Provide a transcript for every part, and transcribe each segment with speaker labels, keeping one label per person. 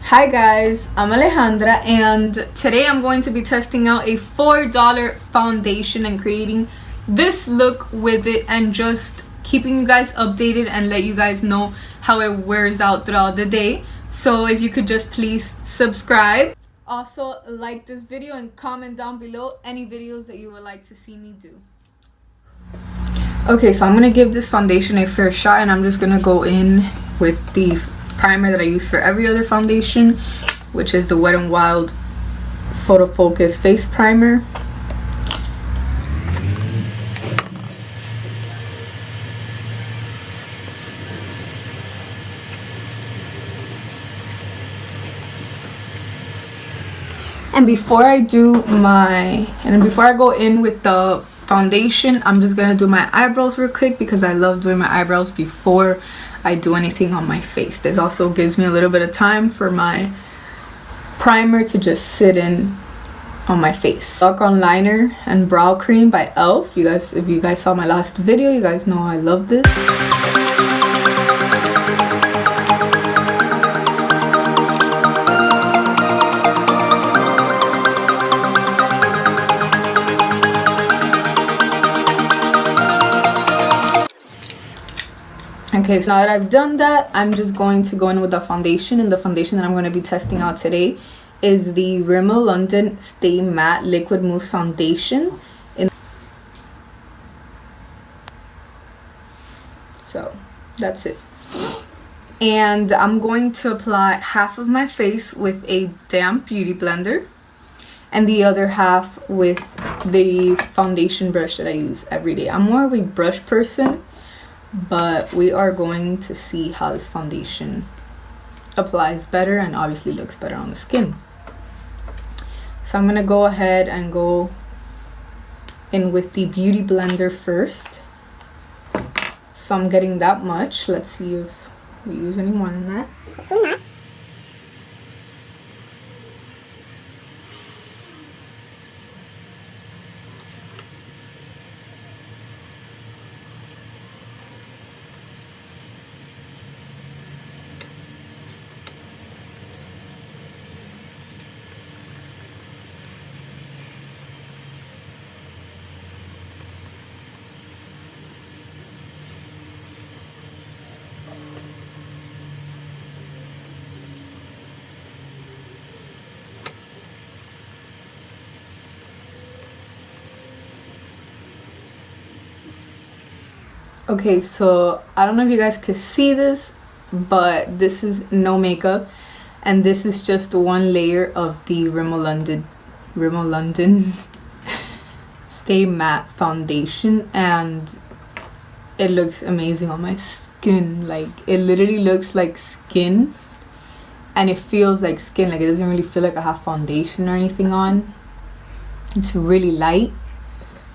Speaker 1: Hi guys, I'm Alejandra and today I'm going to be testing out a $4 foundation and creating this look with it and just keeping you guys updated and let you guys know how it wears out throughout the day. So if you could just please subscribe. Also like this video and comment down below any videos that you would like to see me do. Okay, so I'm going to give this foundation a fair shot and I'm just going to go in with the primer that I use for every other foundation, which is the Wet n Wild Photo Focus Face Primer. And before I go in with the foundation, I'm just gonna do my eyebrows real quick because I love doing my eyebrows before I do anything on my face. This also gives me a little bit of time for my primer to just sit in on my face. Dark On Liner and Brow Cream by e.l.f. If you guys saw my last video, you guys know I love this. Okay, so now that I've done that, I'm just going to go in with the foundation, and the foundation that I'm going to be testing out today is the Rimmel London Stay Matte Liquid Mousse Foundation. So that's it. And I'm going to apply half of my face with a damp beauty blender and the other half with the foundation brush that I use every day. I'm more of a brush person, but we are going to see how this foundation applies better and obviously looks better on the skin. So I'm gonna go ahead and go in with the beauty blender first. So I'm getting that much. Let's see if we use any more than that. Okay, so I don't know if you guys could see this, but this is no makeup, and this is just one layer of the Rimmel London Stay Matte Foundation, and it looks amazing on my skin. Like, it literally looks like skin, and it feels like skin. Like, it doesn't really feel like I have foundation or anything on. It's really light.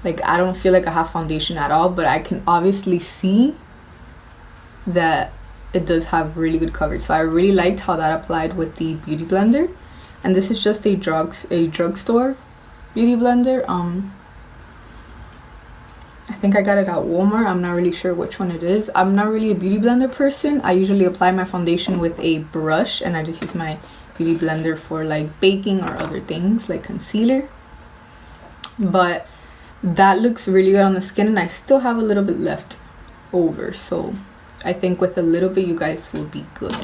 Speaker 1: Like, I don't feel like I have foundation at all, but I can obviously see that it does have really good coverage. So I really liked how that applied with the beauty blender. And this is just a drugstore beauty blender. I think I got it at Walmart. I'm not really sure which one it is. I'm not really a beauty blender person. I usually apply my foundation with a brush, and I just use my beauty blender for like baking or other things like concealer. But that looks really good on the skin, and I still have a little bit left over, so I think with a little bit you guys will be good.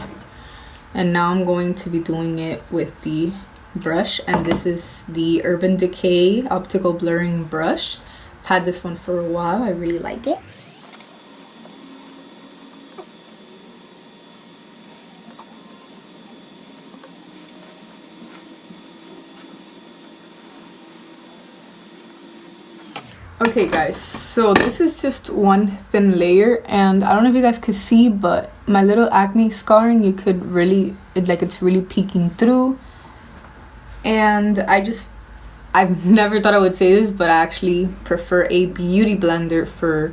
Speaker 1: And now I'm going to be doing it with the brush, and this is the Urban Decay Optical Blurring Brush. I've had this one for a while. I really like it. Okay guys, so this is just one thin layer, and I don't know if you guys could see, but my little acne scarring, you could really, it's really peeking through. And I've never thought I would say this, but I actually prefer a beauty blender for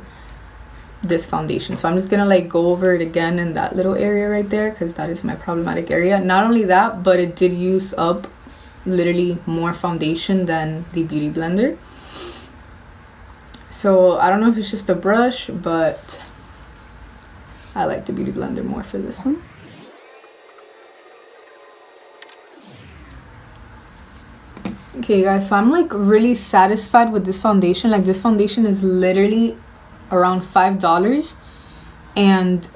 Speaker 1: this foundation. So I'm just gonna like go over it again in that little area right there, because that is my problematic area. Not only that, but it did use up literally more foundation than the beauty blender. So I don't know if it's just a brush, but I like the beauty blender more for this one. Okay guys, so I'm like really satisfied with this foundation. Like this foundation is literally around $5, and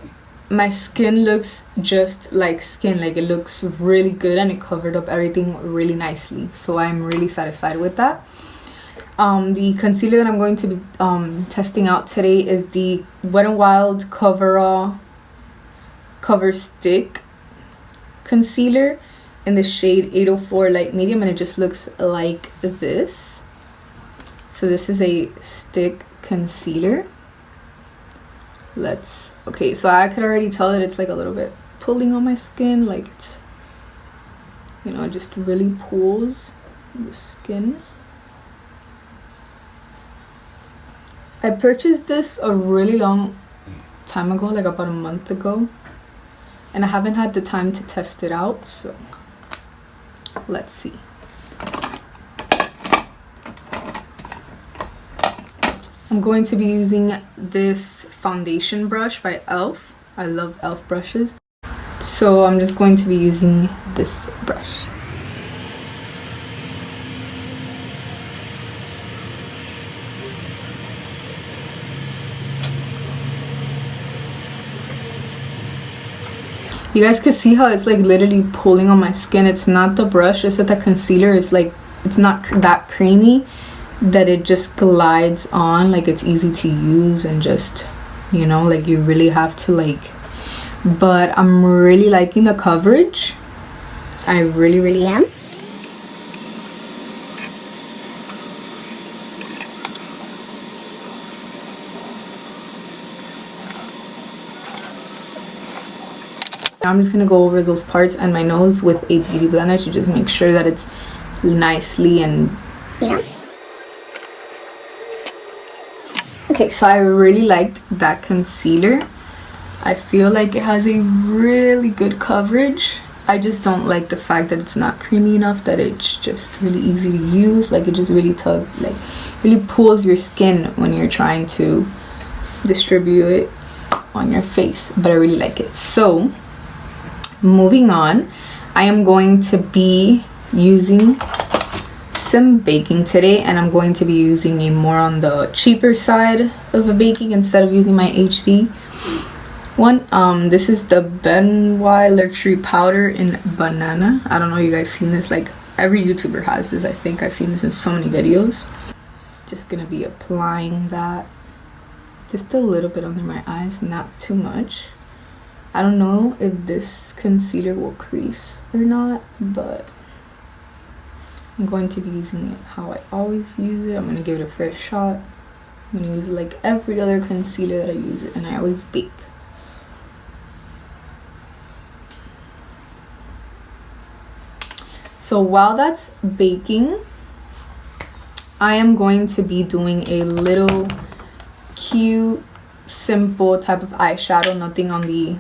Speaker 1: my skin looks just like skin. Like it looks really good and it covered up everything really nicely, so I'm really satisfied with that. The concealer that I'm going to be testing out today is the Wet n Wild Cover Stick concealer in the shade 804 light medium, and it just looks like this. So this is a stick concealer. Okay, so I could already tell that it's like a little bit pulling on my skin, like it's, you know, it just really pulls the skin. I purchased this a really long time ago, like about a month ago, and I haven't had the time to test it out, so let's see. I'm going to be using this foundation brush by e.l.f. I love e.l.f. brushes, so I'm just going to be using this brush. You guys can see how it's like literally pulling on my skin. It's not the brush, it's that the concealer is like, it's not that creamy, that it just glides on. Like it's easy to use and just, you know, like you really have to like, but I'm really liking the coverage. I really am. Now I'm just gonna go over those parts and my nose with a beauty blender to just make sure that it's nicely and, you know. Okay, so I really liked that concealer. I feel like it has a really good coverage. I just don't like the fact that it's not creamy enough, that it's just really easy to use. Like it just really really pulls your skin when you're trying to distribute it on your face, but I really like it. So moving on, I am going to be using some baking today, and I'm going to be using a more on the cheaper side of a baking instead of using my HD one. This is the Ben Wa Luxury Powder in Banana. I don't know if you guys seen this, like every YouTuber has this. I think I've seen this in so many videos. Just gonna be applying that just a little bit under my eyes, not too much. I don't know if this concealer will crease or not, but I'm going to be using it how I always use it. I'm going to give it a fresh shot. I'm going to use it like every other concealer that I use it, and I always bake. So while that's baking, I am going to be doing a little cute, simple type of eyeshadow, nothing on the,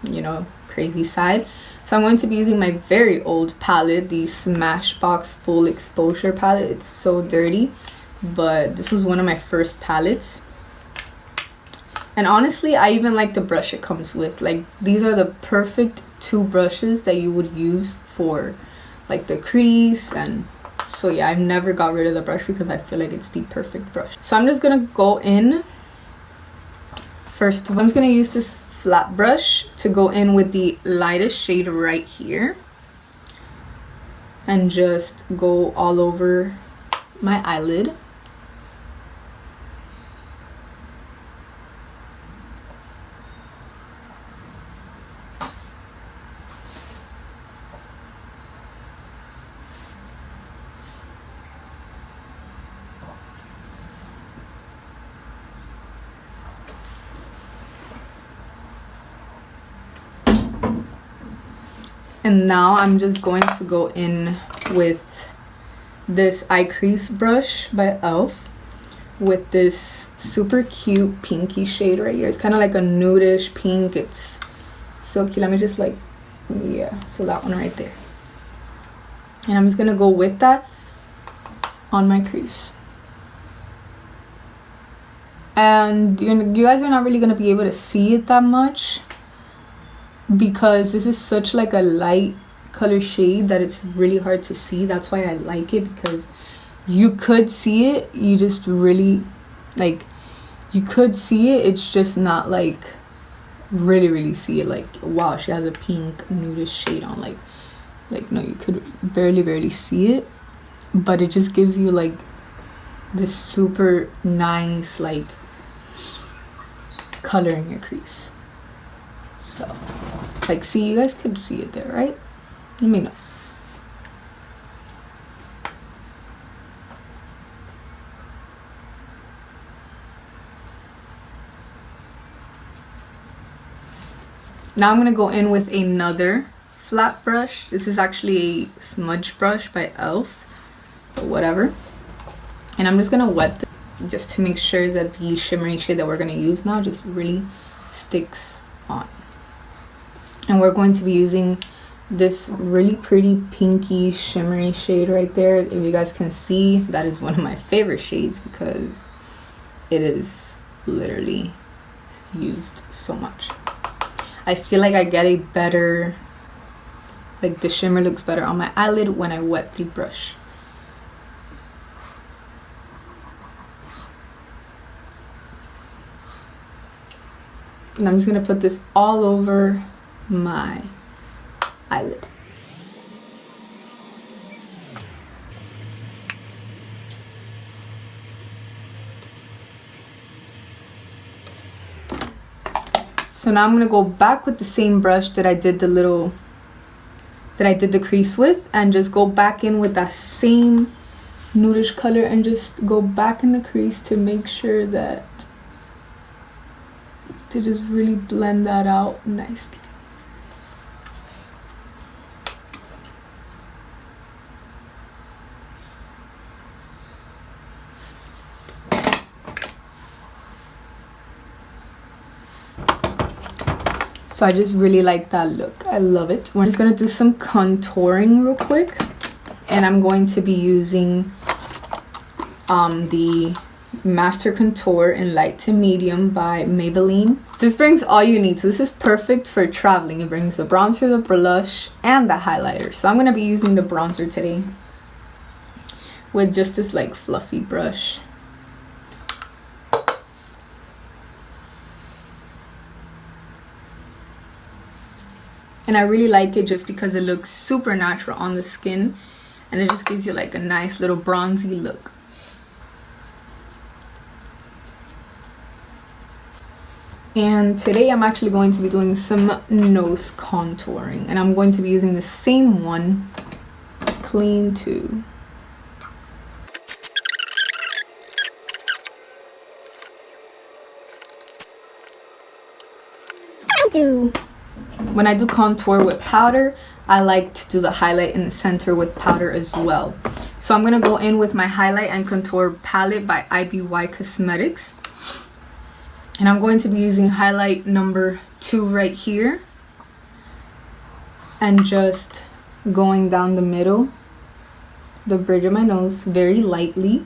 Speaker 1: you know, crazy side. So I'm going to be using my very old palette, the Smashbox Full Exposure palette. It's so dirty, but this was one of my first palettes, and honestly I even like the brush it comes with. Like these are the perfect two brushes that you would use for like the crease, and so yeah, I've never got rid of the brush because I feel like it's the perfect brush. So I'm just gonna go in. First of all, I'm just gonna use this flat brush to go in with the lightest shade right here and just go all over my eyelid. And now I'm just going to go in with this eye crease brush by e.l.f. with this super cute pinky shade right here. It's kind of like a nudish pink. It's so cute. Let me just like, yeah, so that one right there. And I'm just gonna go with that on my crease. And you guys are not really gonna be able to see it that much because this is such like a light color shade that it's really hard to see. That's why I like it, because you could see it, you just really like, you could see it, it's just not like really see it, like wow, she has a pink nudish shade on, like no, you could barely see it, but it just gives you like this super nice like color in your crease. So like, see, you guys could see it there, right? Let me know. Now I'm gonna go in with another flat brush. This is actually a smudge brush by e.l.f., but whatever. And I'm just gonna wet this just to make sure that the shimmery shade that we're gonna use now just really sticks on. And we're going to be using this really pretty pinky shimmery shade right there. If you guys can see, that is one of my favorite shades because it is literally used so much. I feel like I get a better, like the shimmer looks better on my eyelid when I wet the brush. And I'm just gonna put this all over my eyelid. So now I'm gonna go back with the same brush that I did the crease with, and just go back in with that same nudish color and just go back in the crease to make sure that, to just really blend that out nicely. So I just really like that look. I love it. We're just gonna do some contouring real quick, and I'm going to be using the Master Contour in light to medium by Maybelline. This brings all you need. So this is perfect for traveling. It brings the bronzer, the blush, and the highlighter. So I'm gonna be using the bronzer today with just this like fluffy brush. And I really like it just because it looks super natural on the skin, and it just gives you like a nice little bronzy look. And today I'm actually going to be doing some nose contouring, and I'm going to be using the same one, Clean 2. When I do contour with powder, I like to do the highlight in the center with powder as well. So I'm gonna go in with my highlight and contour palette by IBY Cosmetics. And I'm going to be using highlight number 2 right here. And just going down the middle, the bridge of my nose, very lightly.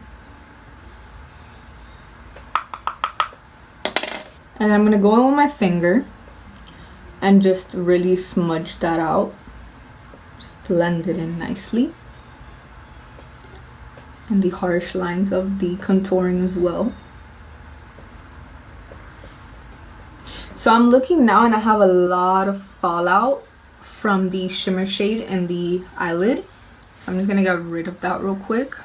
Speaker 1: And I'm gonna go in with my finger and just really smudge that out. Just blend it in nicely. And the harsh lines of the contouring as well. So I'm looking now and I have a lot of fallout from the shimmer shade in the eyelid. So I'm just gonna get rid of that real quick.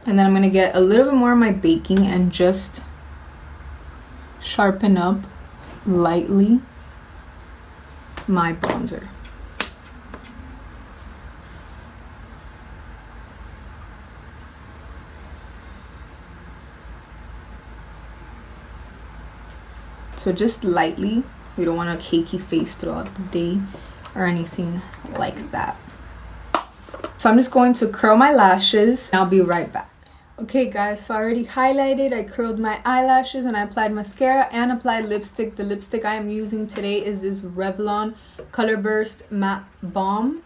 Speaker 1: And then I'm gonna get a little bit more of my baking and just sharpen up lightly my bronzer. So just lightly, we don't want a cakey face throughout the day or anything like that. So I'm just going to curl my lashes and I'll be right back. Okay guys, so I already highlighted, I curled my eyelashes, and I applied mascara and applied lipstick. The lipstick I am using today is this Revlon Color Burst Matte Balm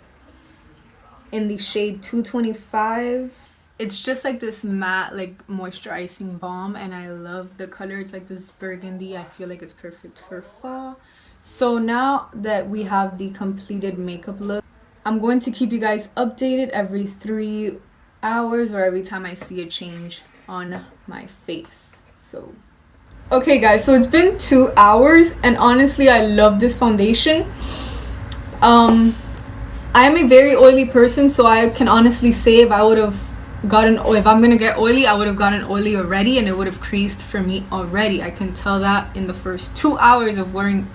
Speaker 1: in the shade 225. it's just like this matte like moisturizing balm, and I love the color. It's like this burgundy. I feel like it's perfect for fall. So now that we have the completed makeup look, I'm going to keep you guys updated every 3 hours or every time I see a change on my face. So okay guys, so it's been 2 hours and honestly I love this foundation. I'm a very oily person, so I can honestly say if I'm gonna get oily, I would have gotten oily already and it would have creased for me already. I can tell that in the first 2 hours of wearing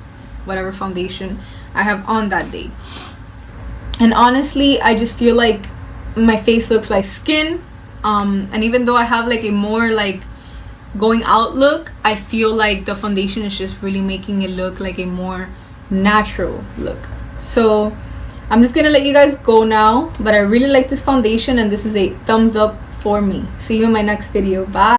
Speaker 1: whatever foundation I have on that day. And honestly, I just feel like my face looks like skin, and even though I have like a more like going out look, I feel like the foundation is just really making it look like a more natural look. So I'm just gonna let you guys go now, but I really like this foundation and this is a thumbs up for me. See you in my next video. Bye.